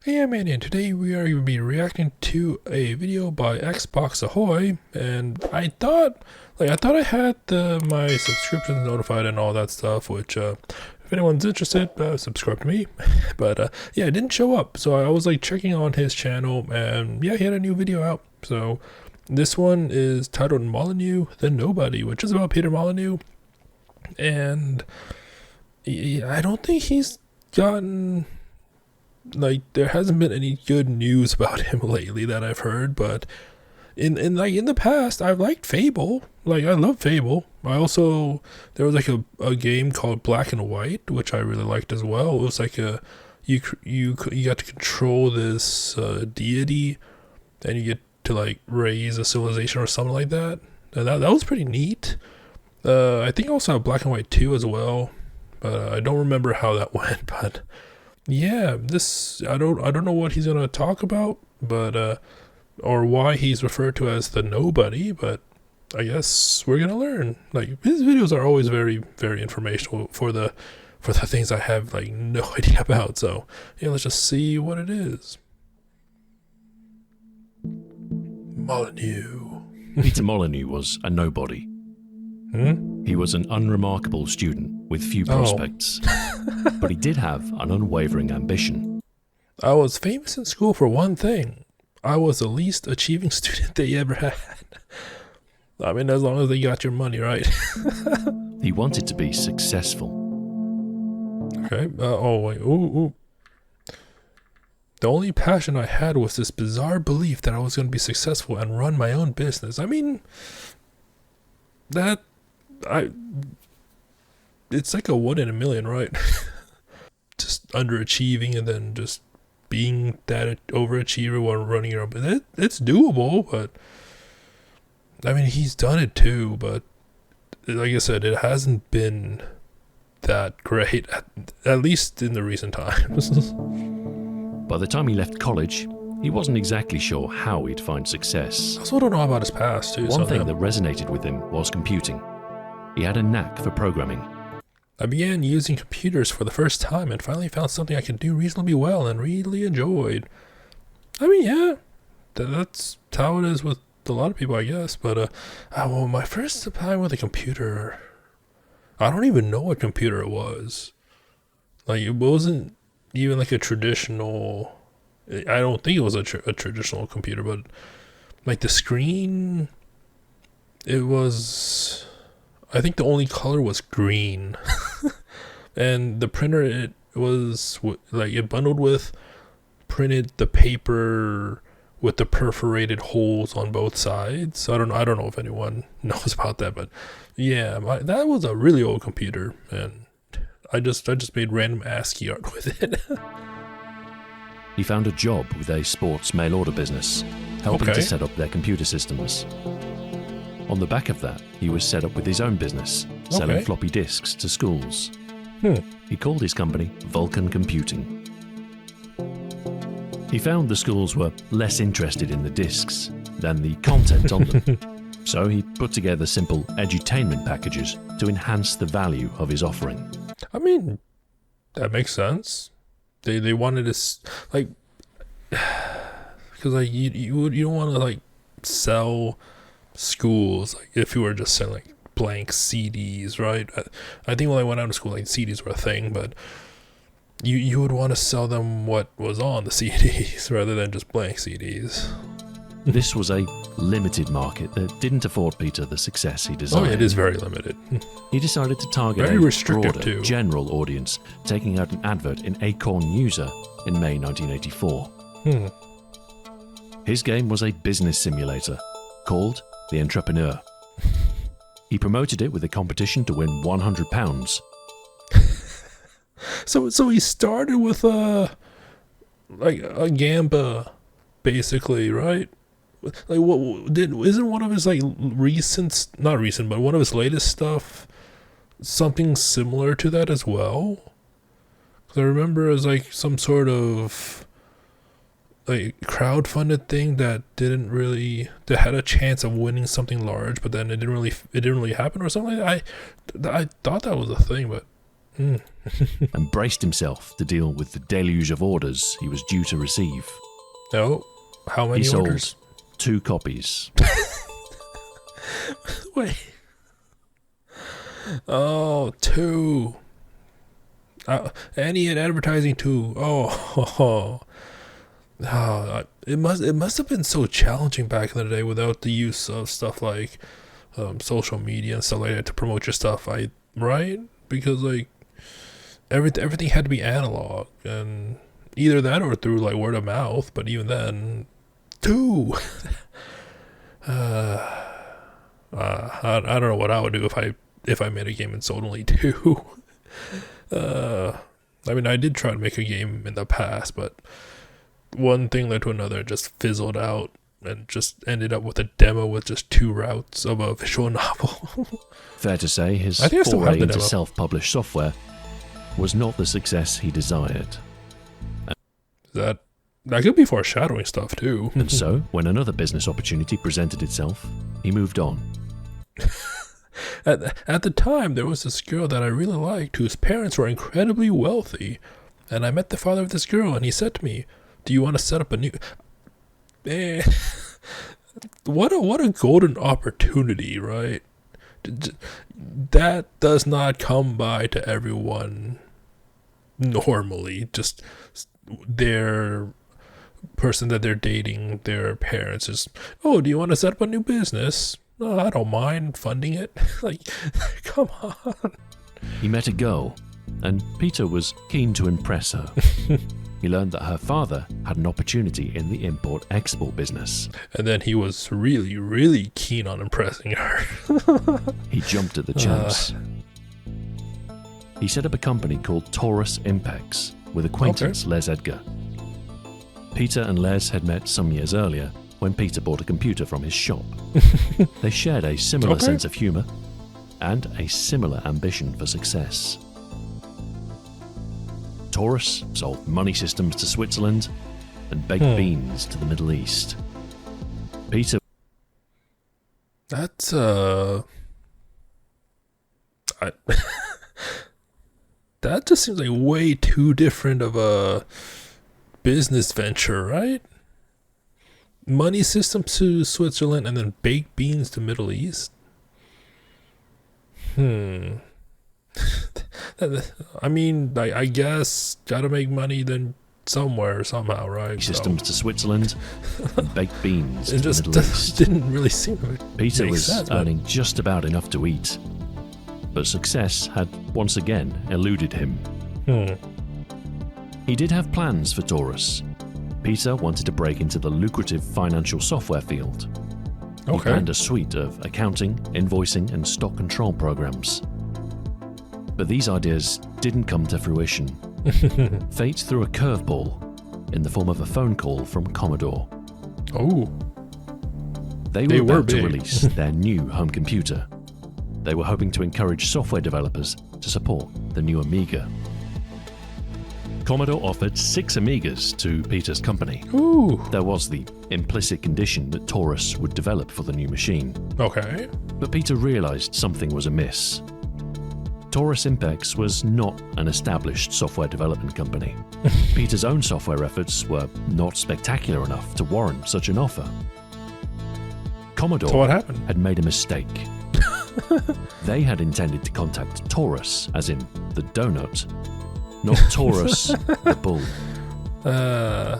Hey, I'm Andy, and today we are going to be reacting to a video by Xbox Ahoy, and I thought I had my subscriptions notified and all that stuff, which, if anyone's interested, subscribe to me, but, yeah, it didn't show up, so I was, checking on his channel, and, yeah, he had a new video out, so this one is titled Molyneux the Nobody, which is about Peter Molyneux, and I don't think he's gotten... there hasn't been any good news about him lately that I've heard, but in the past I've liked Fable. I love Fable. There was a game called Black and White, which I really liked as well. It was you got to control this deity, and you get to raise a civilization or something like that. And that was pretty neat. I think I also have Black and White 2 as well, but I don't remember how that went, but yeah, I don't know what he's gonna talk about, but or why he's referred to as the Nobody, but I guess we're gonna learn. His videos are always very, very informational for the things I have no idea about. So yeah, let's just see what it is. Molyneux. Peter Molyneux was a nobody. He was an unremarkable student with few prospects, but he did have an unwavering ambition. I was famous in school for one thing. I was the least achieving student they ever had. I mean, as long as they got your money, right? He wanted to be successful. Okay. Oh, wait. Ooh. The only passion I had was this bizarre belief that I was going to be successful and run my own business. I mean, it's like a 1 in a million, right? Just underachieving and then just being that overachiever while running your own business. It's doable, but I mean, he's done it too, but like I said, it hasn't been that great, at least in the recent times. By the time he left college, he wasn't exactly sure how he'd find success. I also don't know about his past too. One thing that resonated with him was computing. He had a knack for programming. I began using computers for the first time and finally found something I could do reasonably well and really enjoyed. I mean, yeah, that's how it is with a lot of people, I guess. But my first time with a computer, I don't even know what computer it was. It wasn't even a traditional. I don't think it was a traditional computer, but the screen, it was. I think the only color was green, and the printer, it was it bundled with, printed the paper with the perforated holes on both sides. I don't know if anyone knows about that, but yeah, that was a really old computer, and I just made random ASCII art with it. He found a job with a sports mail order business, helping to set up their computer systems. On the back of that, he was set up with his own business, selling floppy disks to schools. He called his company Vulcan Computing. He found the schools were less interested in the disks than the content on them, so he put together simple edutainment packages to enhance the value of his offering. I mean, that makes sense. They wanted to because you don't want to sell schools if you were just selling blank CDs, right? I think when I went out of school, CDs were a thing, but you would want to sell them what was on the CDs rather than just blank CDs. This was a limited market that didn't afford Peter the success he desired. Oh, it is very limited. He decided to target very a restrictive broader, too. General audience, taking out an advert in Acorn User in May 1984. His game was a business simulator called The Entrepreneur. He promoted it with a competition to win £100. So he started with a Gamba, basically, right? Isn't one of his not recent, but one of his latest stuff something similar to that as well? Because I remember it was some sort of crowdfunded thing that had a chance of winning something large, but then it didn't really happen or something like that. I thought that was a thing, but Hmm. and braced himself to deal with the deluge of orders he was due to receive. Oh, how many He sold orders? 2 copies. Wait. Oh, 2. Any in advertising too. It must have been so challenging back in the day without the use of stuff like social media and stuff like that to promote your stuff. Right? Because like everything had to be analog, and either that or through like word of mouth. But even then, 2. I don't know what I would do if I made a game and sold only 2. I mean, I did try to make a game in the past, but one thing led to another, just fizzled out, and just ended up with a demo with just 2 routes of a visual novel. Fair to say, his I think I still have foray the into demo. self-published software was not the success he desired. That could be foreshadowing stuff too. And so, when another business opportunity presented itself, he moved on. At the time, there was this girl that I really liked whose parents were incredibly wealthy, and I met the father of this girl, and he said to me, "Do you want to set up a new?" What a golden opportunity, right? That does not come by to everyone normally. Just their person that they're dating, their parents is, "Oh, do you want to set up a new business?" "No, I don't mind funding it." Like, come on. He met a girl, and Peter was keen to impress her. He learned that her father had an opportunity in the import-export business. And then he was really, really keen on impressing her. He jumped at the chance. He set up a company called Taurus Impex with acquaintance Les Edgar. Peter and Les had met some years earlier when Peter bought a computer from his shop. They shared a similar sense of humour and a similar ambition for success. Taurus sold money systems to Switzerland and baked beans to the Middle East. Peter... That's, that just seems like way too different of a business venture, right? Money systems to Switzerland and then baked beans to Middle East? I mean, I guess gotta make money then somewhere, somehow, right? Systems to Switzerland and baked beans It to just the Middle East. didn't really seem to Peter make was sense, but- earning just about enough to eat, but success had once again eluded him. He did have plans for Taurus. Peter wanted to break into the lucrative financial software field. He planned a suite of accounting, invoicing, and stock control programs. But these ideas didn't come to fruition. Fate threw a curveball in the form of a phone call from Commodore. Oh. They were about to release their new home computer. They were hoping to encourage software developers to support the new Amiga. Commodore offered 6 Amigas to Peter's company. Ooh. There was the implicit condition that Taurus would develop for the new machine. Okay. But Peter realized something was amiss. Taurus Impex was not an established software development company. Peter's own software efforts were not spectacular enough to warrant such an offer. Commodore So what happened? had made a mistake. They had intended to contact Taurus, as in the donut, not Taurus, the bull.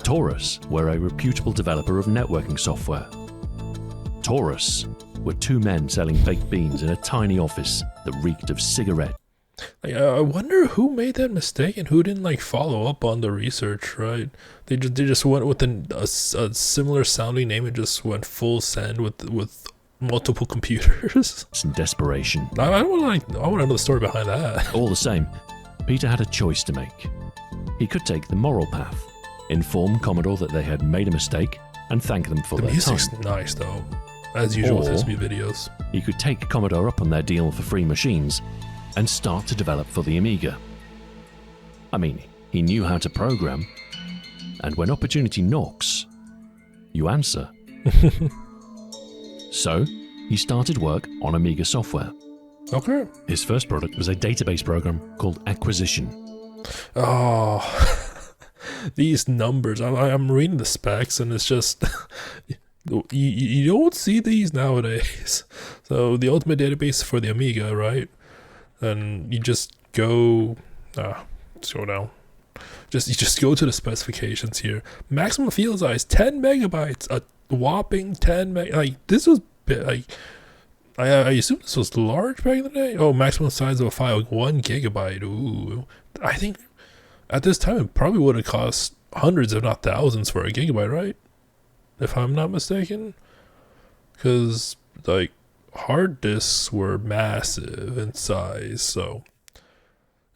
Taurus were a reputable developer of networking software. Taurus were 2 men selling baked beans in a tiny office that reeked of cigarette. I wonder who made that mistake and who didn't like follow up on the research, right? They just went with a similar sounding name and just went full send with multiple computers. Some desperation. I want to know the story behind that. All the same, Peter had a choice to make. He could take the moral path, inform Commodore that they had made a mistake, and thank them for The their music's time. nice though, as usual with Or- his new videos. He could take Commodore up on their deal for free machines and start to develop for the Amiga. I mean, he knew how to program, and when opportunity knocks, you answer. So, he started work on Amiga software. Okay. His first product was a database program called Acquisition. Oh, these numbers. I'm reading the specs, and it's just you don't see these nowadays. So the ultimate database for the Amiga, right? And you just go, scroll down. You just go to the specifications here. Maximum field size 10 megabytes, a whopping 10 meg. Like this was like. I assume this was large back in the day. Oh, maximum size of a file, 1 gigabyte. Ooh, I think at this time it probably would have cost hundreds, if not thousands, for a gigabyte, right? If I'm not mistaken, because like hard disks were massive in size, so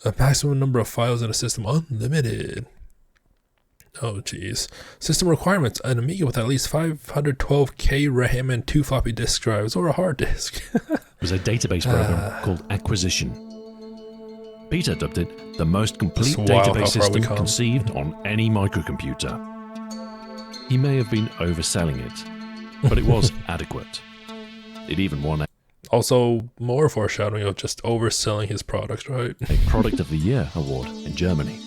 a maximum number of files in a system unlimited. Oh jeez. System requirements: an Amiga with at least 512K RAM and 2 floppy disk drives, or a hard disk. It was a database program called Acquisition. Peter dubbed it the most complete database system conceived on any microcomputer. He may have been overselling it, but it was adequate. It even won Also, more foreshadowing of just overselling his product, right? a Product of the Year award in Germany.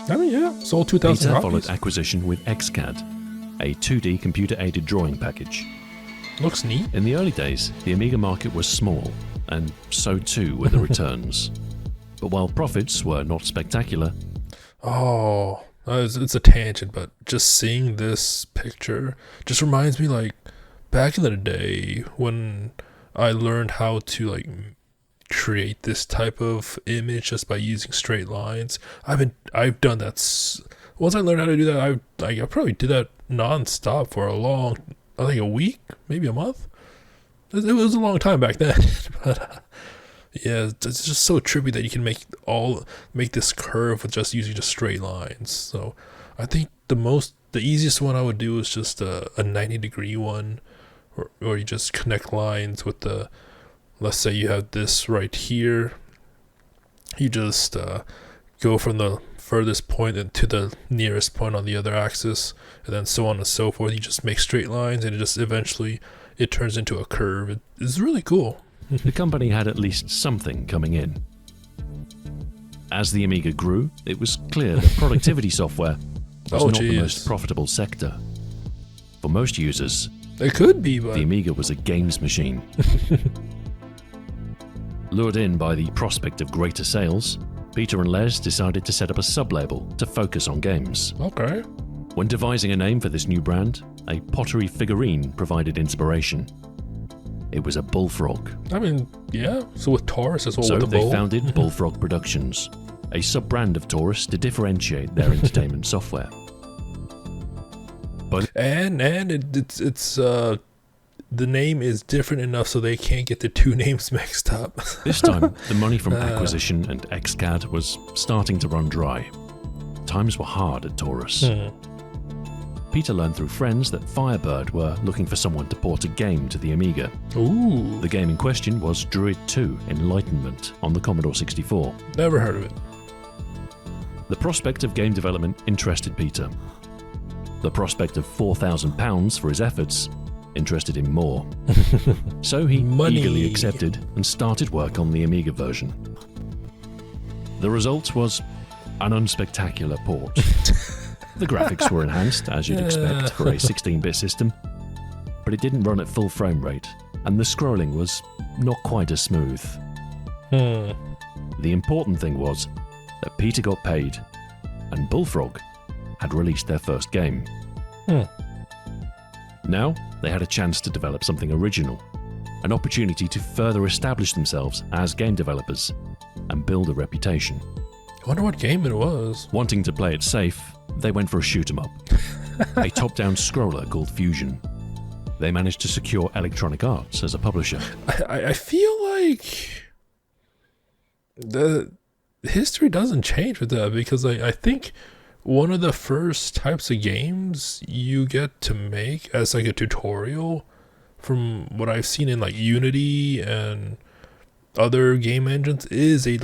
I mean, yeah, sold 2,000 Peter copies. followed Acquisition with XCAD, a 2D computer-aided drawing package. Looks neat. In the early days, the Amiga market was small, and so too were the returns. But while profits were not spectacular, it's a tangent, but just seeing this picture just reminds me, like, back in the day when I learned how to, like, create this type of image just by using straight lines. I've done that. Once I learned how to do that, I probably did that non-stop for I think a week, maybe a month. It was a long time back then. But yeah, it's just so trippy that you can make this curve with just using just straight lines. So I think the easiest one I would do is just a 90-degree one, or you just connect lines with the. Let's say you have this right here. You just go from the furthest point to the nearest point on the other axis, and then so on and so forth. You just make straight lines, and it just eventually it turns into a curve. It's really cool. the company had at least something coming in. As the Amiga grew, it was clear that productivity software was not the most profitable sector. For most users, it could be, but the Amiga was a games machine. Lured in by the prospect of greater sales, Peter and Les decided to set up a sub-label to focus on games. Okay. When devising a name for this new brand, a pottery figurine provided inspiration. It was a bullfrog. I mean, yeah, so with Taurus as well. So with the they bull. founded Bullfrog Productions, a sub-brand of Taurus to differentiate their entertainment software. But it's the name is different enough so they can't get the two names mixed up. this time, the money from Acquisition and XCAD was starting to run dry. Times were hard at Taurus. Peter learned through friends that Firebird were looking for someone to port a game to the Amiga. Ooh. The game in question was Druid 2 Enlightenment on the Commodore 64. Never heard of it. The prospect of game development interested Peter. The prospect of £4,000 for his efforts interested him more. So he eagerly accepted and started work on the Amiga version. The result was an unspectacular port. The graphics were enhanced, as you'd expect for a 16-bit system, but it didn't run at full frame rate, and the scrolling was not quite as smooth. The important thing was that Peter got paid, and Bullfrog had released their first game. Now, they had a chance to develop something original, an opportunity to further establish themselves as game developers and build a reputation. I wonder what game it was. Wanting to play it safe, they went for a shoot-'em-up, a top-down scroller called Fusion. They managed to secure Electronic Arts as a publisher. I feel like the history doesn't change with that, because I think one of the first types of games you get to make as like a tutorial, from what I've seen in like Unity and other game engines, is a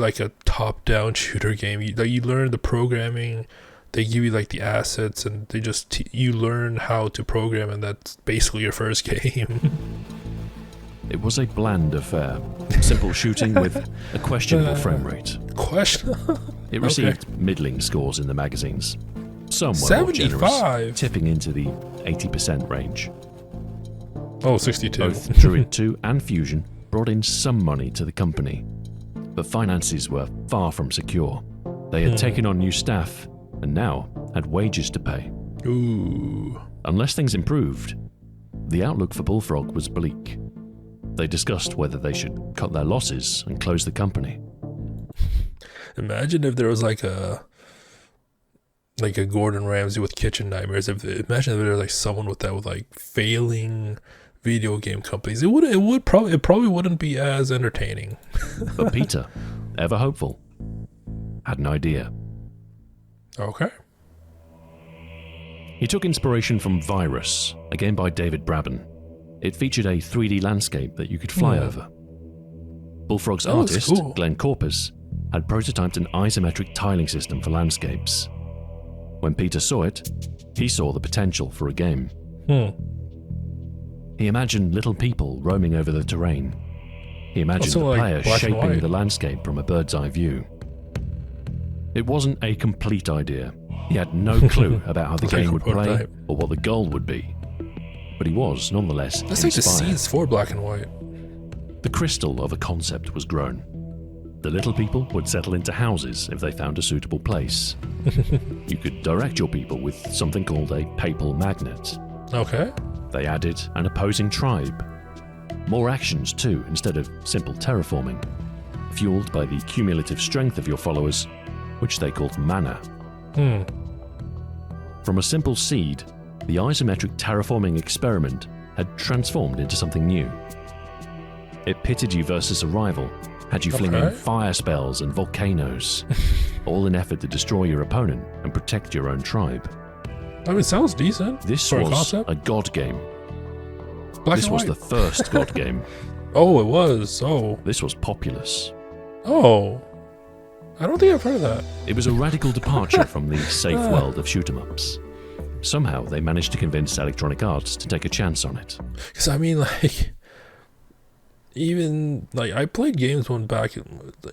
top-down shooter game. You learn the programming, they give you like the assets, and they just you learn how to program, and that's basically your first game. It was a bland affair. Simple shooting with a questionable frame rate. It received middling scores in the magazines. Some were more generous, 75? tipping into the 80% range. Oh, 62. Both Druid 2 and Fusion brought in some money to the company, but finances were far from secure. They had taken on new staff and now had wages to pay. Ooh. Unless things improved, the outlook for Bullfrog was bleak. They discussed whether they should cut their losses and close the company. Imagine if there was like a Gordon Ramsay with kitchen nightmares. Imagine if there was like someone with that with like failing video game companies. It probably wouldn't be as entertaining. But Peter, ever hopeful, had an idea. Okay. He took inspiration from Virus, a game by David Braben. It featured a 3D landscape that you could fly over. Bullfrog's artist, cool. Glenn Corpus, had prototyped an isometric tiling system for landscapes. When Peter saw it, he saw the potential for a game. He imagined little people roaming over the terrain. He imagined the player shaping the landscape from a bird's eye view. It wasn't a complete idea. He had no clue about how the game would play or what the goal would be. But he was, nonetheless, That's like the inspired. scenes for black and white. The crystal of a concept was grown. The little people would settle into houses if they found a suitable place. You could direct your people with something called a papal magnet. Okay. They added an opposing tribe. More actions too, instead of simple terraforming, fueled by the cumulative strength of your followers, which they called mana. From a simple seed, the isometric terraforming experiment had transformed into something new. It pitted you versus a rival, had you flinging fire spells and volcanoes, all in effort to destroy your opponent and protect your own tribe. I mean, it sounds decent. This for was a god game. Black this and was white. the first god game. Oh, it was. Oh. This was Populous. Oh. I don't think I've heard of that. It was a radical departure from the safe world of shoot-'em-ups. Somehow they managed to convince Electronic Arts to take a chance on it. Because I mean, like, even like I played games when back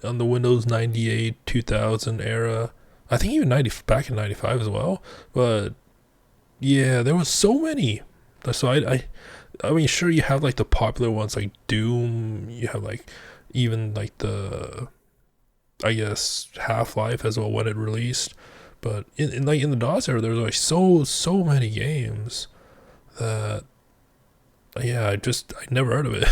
on the Windows 98, 2000 era. I think even back in 95 as well. But yeah, there was so many. So I mean, sure, you have like the popular ones like Doom. You have like even like the, I guess, Half-Life as well when it released. But in the DOS era, there was like so many games that I never heard of it.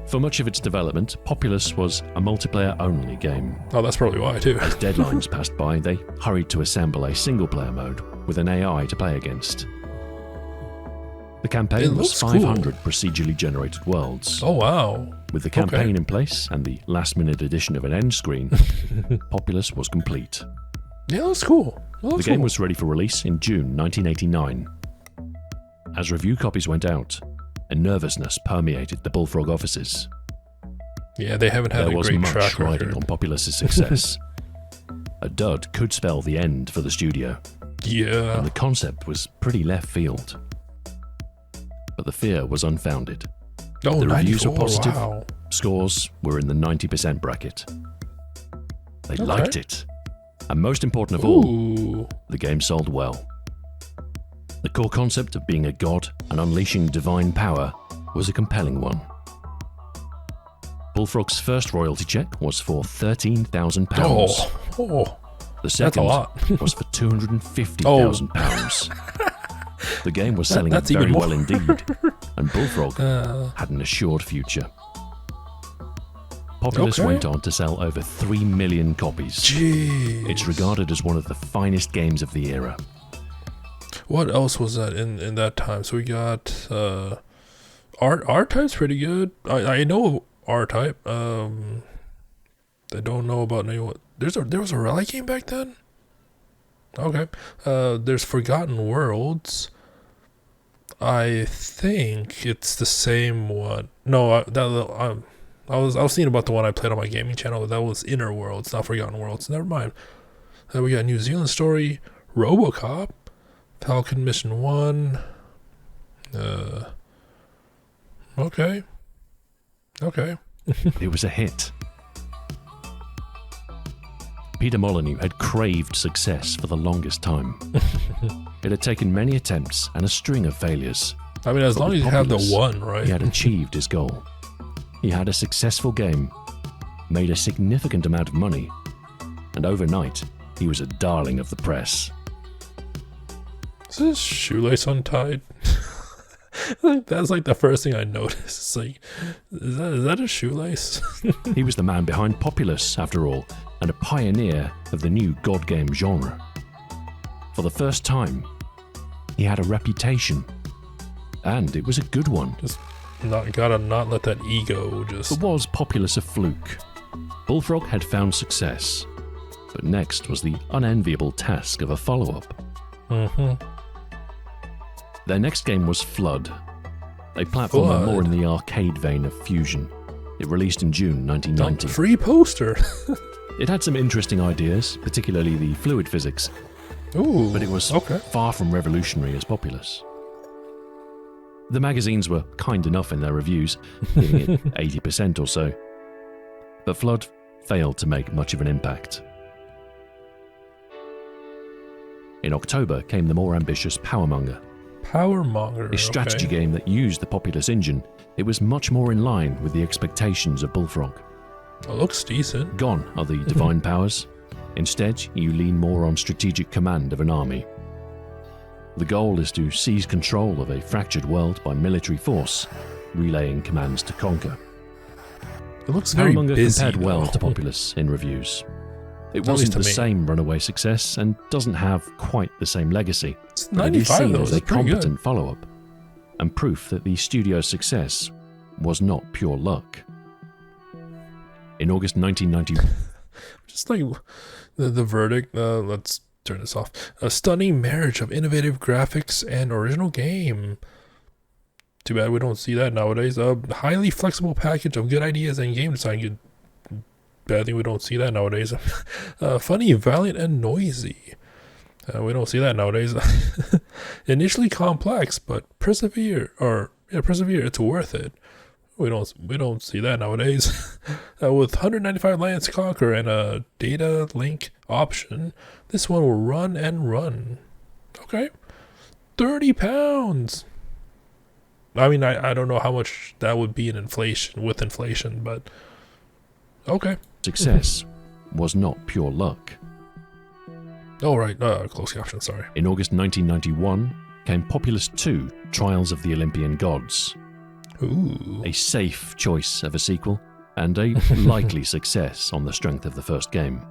For much of its development, Populous was a multiplayer-only game. Oh, that's probably why too. As deadlines passed by, they hurried to assemble a single-player mode with an AI to play against. The campaign was 500 procedurally generated worlds. Oh wow! With the campaign in place and the last-minute addition of an end screen, Populous was complete. Yeah, that's cool. The game was ready for release in June 1989. As review copies went out, a nervousness permeated the Bullfrog offices. Yeah, they haven't had a great track record. There was much riding on Populous's success. A dud could spell the end for the studio. Yeah. And the concept was pretty left field. But the fear was unfounded. Oh, the reviews were positive. Wow. Scores were in the 90% bracket. They liked it. And most important of all, the game sold well. The core concept of being a god and unleashing divine power was a compelling one. Bullfrog's first royalty check was for £13,000. Oh, the second was for £250,000. The game was selling very well indeed, and Bullfrog had an assured future. Populous went on to sell over 3 million copies. Jeez. It's regarded as one of the finest games of the era. What else was that in that time? So we got R-Type's pretty good. I know R-Type. I don't know about anyone. There was a rally game back then? Okay. There's Forgotten Worlds. I think it's the same one. No, I was thinking about the one I played on my gaming channel. That was Inner Worlds, not Forgotten Worlds. Never mind. Then we got New Zealand Story, RoboCop, Falcon Mission 1. Okay. Okay. It was a hit. Peter Molyneux had craved success for the longest time. It had taken many attempts and a string of failures. I mean, as long as you have the one, right? He had achieved his goal. He had a successful game, made a significant amount of money, and overnight, he was a darling of the press. Is his shoelace untied? That's like the first thing I noticed. It's like, is that a shoelace? He was the man behind Populous, after all, and a pioneer of the new God game genre. For the first time, he had a reputation, and it was a good one. Just gotta not let that ego just... But was Populous a fluke? Bullfrog had found success, but next was the unenviable task of a follow-up. Their next game was Flood, a platformer more in the arcade vein of Fusion. It released in June 1990. Free poster! It had some interesting ideas, particularly the fluid physics, Ooh, but it was far from revolutionary as Populous. The magazines were kind enough in their reviews, giving it 80% or so, but Flood failed to make much of an impact. In October came the more ambitious Powermonger. Powermonger, A strategy game that used the Populous engine. It was much more in line with the expectations of Bullfrog. It looks decent. Gone are the divine powers. Instead, you lean more on strategic command of an army. The goal is to seize control of a fractured world by military force, relaying commands to conquer. It looks very busy, compared well to Populous in reviews. It At wasn't least to the me. same runaway success and doesn't have quite the same legacy. It's But it is 95 seen though, as a that's pretty good. competent follow-up, and proof that the studio's success was not pure luck. In August 1990, Just like the verdict, let's turn this off. A stunning marriage of innovative graphics and original game. Too bad we don't see that nowadays. A highly flexible package of good ideas and game design. Bad thing we don't see that nowadays. Funny, valiant, and noisy. We don't see that nowadays. Initially complex, but persevere. It's worth it. We don't see that nowadays. With 195 lands to conquer and a data link option, this one will run and run. Okay, £30. I mean, I don't know how much that would be in inflation, but okay. success was not pure luck. Oh right, closed caption. Sorry. In August 1991 came Populous 2: Trials of the Olympian Gods. Ooh. A safe choice of a sequel, and a likely success on the strength of the first game.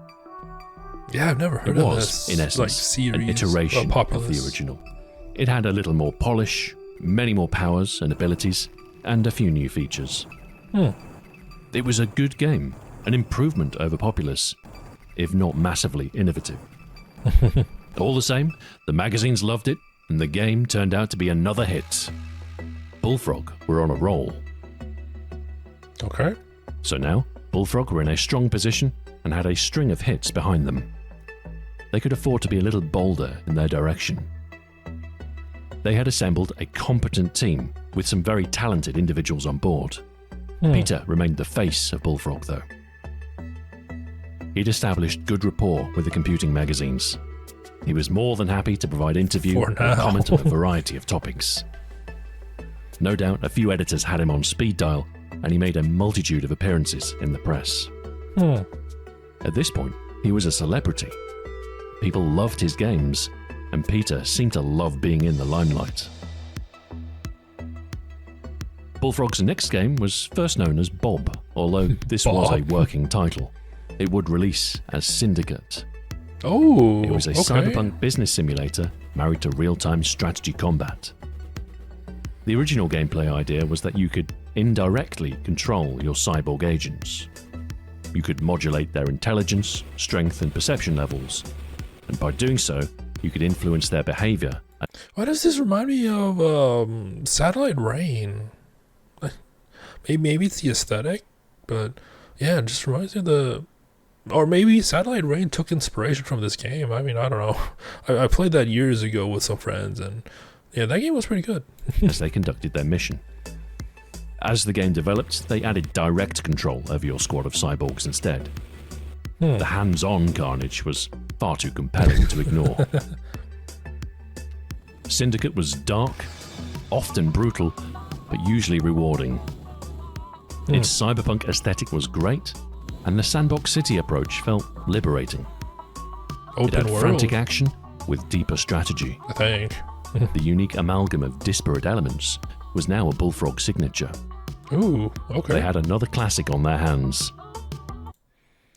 Yeah, I've never heard It of was, this. in essence, like series an iteration of Populous. the original. It had a little more polish, many more powers and abilities, and a few new features. It was a good game, an improvement over Populous, if not massively innovative. All the same, the magazines loved it, and the game turned out to be another hit. Bullfrog were on a roll. Okay. So now, Bullfrog were in a strong position and had a string of hits behind them. They could afford to be a little bolder in their direction. They had assembled a competent team with some very talented individuals on board. Peter remained the face of Bullfrog, though. He'd established good rapport with the computing magazines. He was more than happy to provide interview For and now. comment on a variety of topics. No doubt a few editors had him on speed dial, and he made a multitude of appearances in the press. At this point, he was a celebrity. People loved his games, and Peter seemed to love being in the limelight. Bullfrog's next game was first known as Bob, although this was a working title. It would release as Syndicate. Oh, It was a cyberpunk business simulator married to real-time strategy combat. The original gameplay idea was that you could indirectly control your cyborg agents. You could modulate their intelligence, strength, and perception levels, and by doing so, you could influence their behavior. Why does this remind me of Satellite Rain? Maybe it's the aesthetic, but yeah, it just reminds me of the... Or maybe Satellite Rain took inspiration from this game. I mean, I don't know. I played that years ago with some friends, and yeah, that game was pretty good. as they conducted their mission. As the game developed, they added direct control over your squad of cyborgs instead. The hands-on carnage was far too compelling to ignore. Syndicate was dark, often brutal, but usually rewarding. Its cyberpunk aesthetic was great, and the sandbox city approach felt liberating. It had frantic action with deeper strategy. I think. The unique amalgam of disparate elements was now a Bullfrog signature. Ooh, okay. They had another classic on their hands.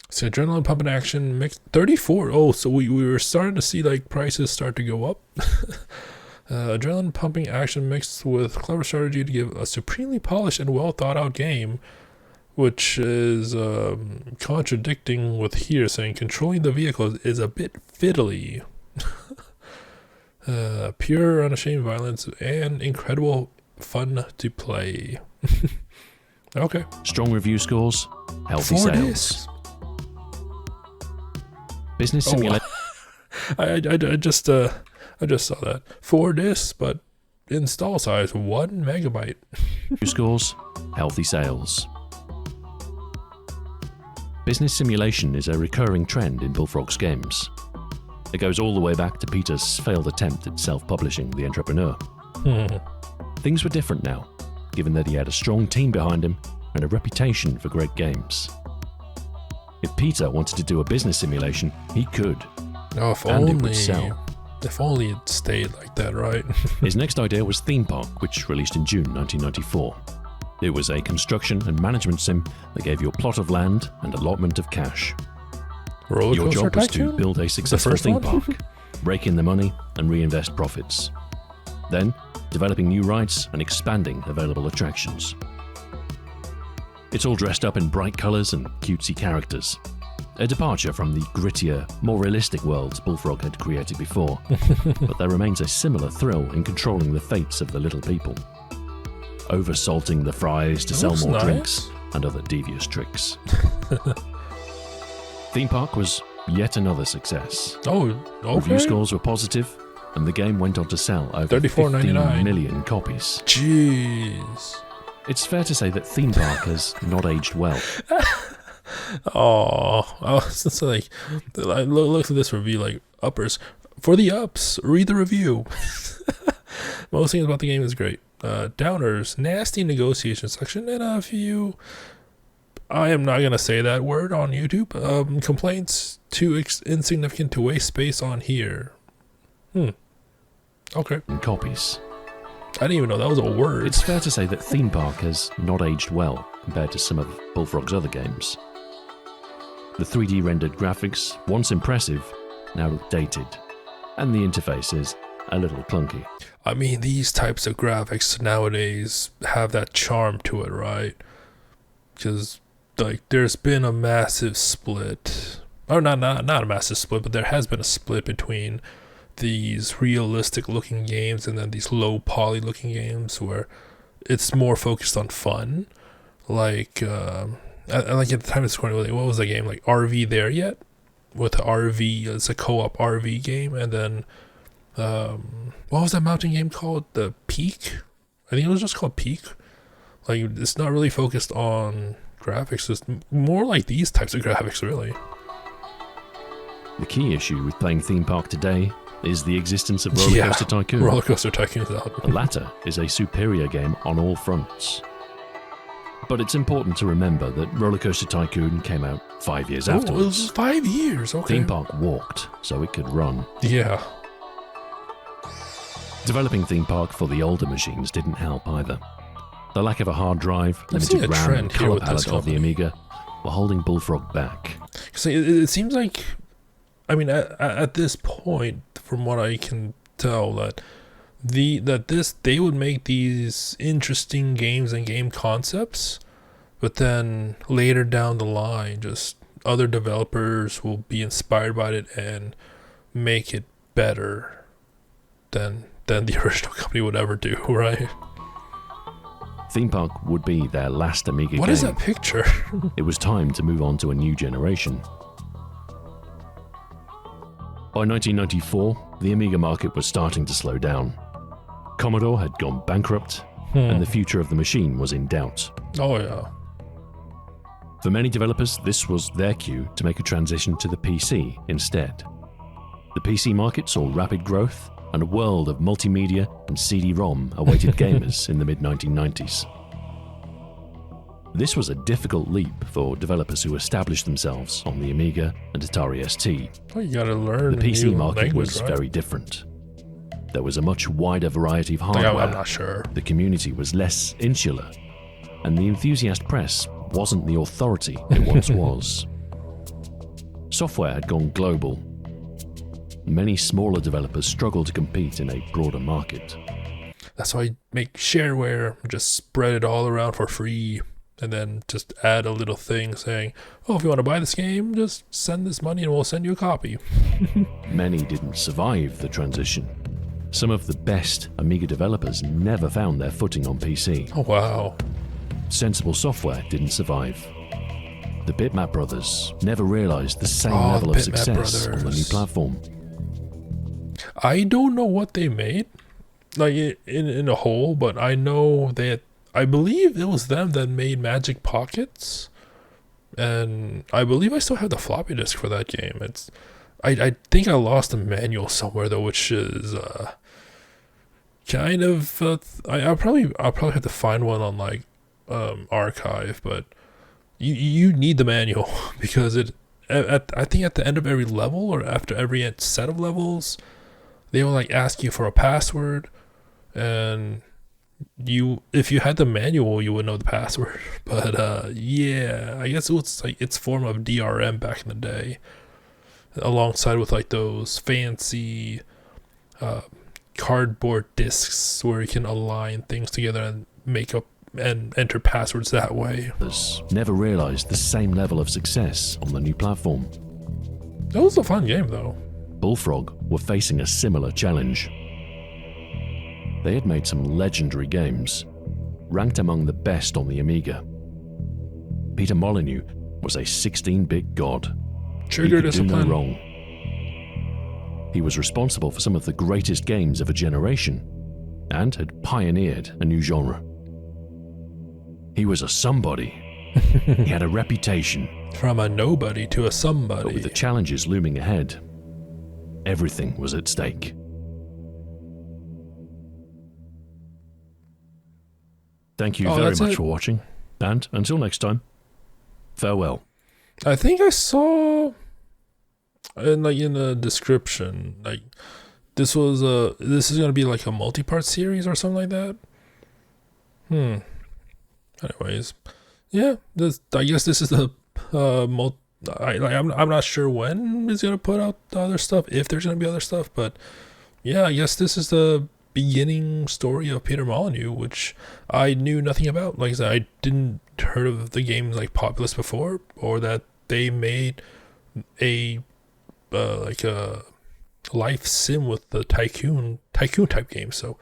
So adrenaline pumping action mixed 34. Oh, so we were starting to see like prices start to go up. Adrenaline pumping action mixed with clever strategy to give a supremely polished and well thought out game, which is contradicting with here saying controlling the vehicles is a bit fiddly. Pure unashamed violence and incredible fun to play. Okay. Strong review scores, healthy 4 sales. discs. Business simulation. I just saw that 4 discs, but install size 1 megabyte. Scores, healthy sales. Business simulation is a recurring trend in Bullfrog's games. It goes all the way back to Peter's failed attempt at self-publishing The Entrepreneur. Things were different now, given that he had a strong team behind him and a reputation for great games. If Peter wanted to do a business simulation, he could. Oh, if and only. it would sell. If only it stayed like that, right? His next idea was Theme Park, which released in June 1994. It was a construction and management sim that gave you a plot of land and allotment of cash. Your job was to build a successful theme park, rake in the money, and reinvest profits. Then, developing new rides and expanding available attractions. It's all dressed up in bright colours and cutesy characters. A departure from the grittier, more realistic worlds Bullfrog had created before, but there remains a similar thrill in controlling the fates of the little people. Oversalting the fries to sell more drinks and other devious tricks. Theme Park was yet another success. Oh, okay. Review scores were positive, and the game went on to sell over 15 million copies. Jeez. It's fair to say that Theme Park has not aged well. It's like, I look at this review like uppers. For the ups, read the review. Most things about the game is great. Downers, nasty negotiation section, and a few, I am not going to say that word on YouTube, complaints too insignificant to waste space on here. Okay. Copies. I didn't even know that was a word. It's fair to say that Theme Park has not aged well compared to some of Bullfrog's other games. The 3D rendered graphics, once impressive, now look dated, and the interface is a little clunky. I mean, these types of graphics nowadays have that charm to it, right? Because, like, there's been a massive split. Or not a massive split, but there has been a split between these realistic looking games and then these low poly looking games where it's more focused on fun. Like like at the time it's recording, what was the game, like RV There Yet? With the RV, it's a co-op RV game. And then what was that mountain game called? The Peak? I think it was just called Peak. Like, it's not really focused on graphics, it's more like these types of graphics, really. The key issue with playing Theme Park today is the existence of Roller Coaster Tycoon. Roller Coaster Tycoon is out. The latter is a superior game on all fronts. But it's important to remember that Roller Coaster Tycoon came out 5 years afterwards. It was 5 years, okay. Theme Park walked, so it could run. Yeah. Developing Theme Park for the older machines didn't help either. The lack of a hard drive, limited RAM, and colour palette of the Amiga were holding Bullfrog back. So it seems like, I mean, at this point, from what I can tell, that they would make these interesting games and game concepts, but then later down the line, just other developers will be inspired by it and make it better than the original company would ever do, right? Theme Park would be their last Amiga game. What is that picture? It was time to move on to a new generation. By 1994, the Amiga market was starting to slow down. Commodore had gone bankrupt, and the future of the machine was in doubt. Oh yeah. For many developers, this was their cue to make a transition to the PC instead. The PC market saw rapid growth, and a world of multimedia and CD-ROM awaited gamers in the mid-1990s. This was a difficult leap for developers who established themselves on the Amiga and Atari ST. Well, you gotta learn The PC new market language, was right? very different. There was a much wider variety of hardware. I'm not sure. The community was less insular, and the enthusiast press wasn't the authority it once was. Software had gone global. Many smaller developers struggled to compete in a broader market. That's why I make shareware, just spread it all around for free, and then just add a little thing saying, oh, if you want to buy this game, just send this money and we'll send you a copy. Many didn't survive the transition. Some of the best Amiga developers never found their footing on PC. Oh, wow. Sensible Software didn't survive. The Bitmap brothers never realized the same Oh, level of Bitmap success on the new brothers. platform. I don't know what they made, like in a whole, but I know that I believe it was them that made Magic Pockets, and I believe I still have the floppy disk for that game. I think I lost the manual somewhere though, which is kind of I'll probably have to find one on like archive, but you need the manual because I think at the end of every level or after every set of levels, they will like ask you for a password, and if you had the manual you would know the password. But yeah, I guess it was like its form of DRM back in the day, alongside with like those fancy cardboard discs where you can align things together and make up and enter passwords that way. Never realized the same level of success on the new platform. That was a fun game though. Bullfrog were facing a similar challenge. They had made some legendary games, ranked among the best on the Amiga. Peter Molyneux was a 16-bit god. Trigger He could do no discipline. wrong. He was responsible for some of the greatest games of a generation, and had pioneered a new genre. He was a somebody. He had a reputation. From a nobody to a somebody. But with the challenges looming ahead, everything was at stake. Thank you very that's much it. for watching, and until next time, farewell. I think I saw in the description, like this is gonna be like a multi-part series or something like that. Anyways, yeah, I guess this is the I'm not sure when it's gonna put out the other stuff, if there's gonna be other stuff, but yeah, I guess this is the beginning story of Peter Molyneux, which I knew nothing about. Like I said, I didn't heard of the games like Populous before, or that they made a like a life sim with the tycoon type game. So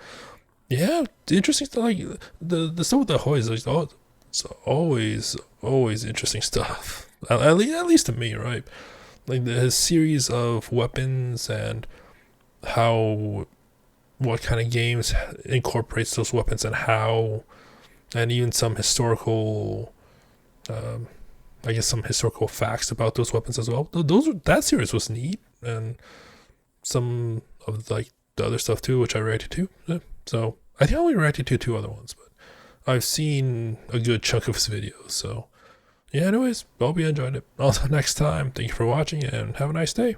yeah, interesting stuff. Like the stuff with the Ahoy is like, it's always interesting stuff. At least to me, right? Like his series of weapons and what kind of games incorporates those weapons and how, and even some historical, I guess some historical facts about those weapons as well. That series was neat, and some of like the other stuff too, which I reacted to. Yeah. So I think I only reacted to 2 other ones, but I've seen a good chunk of his videos. So yeah, anyways, hope you enjoyed it. Until next time, thank you for watching and have a nice day.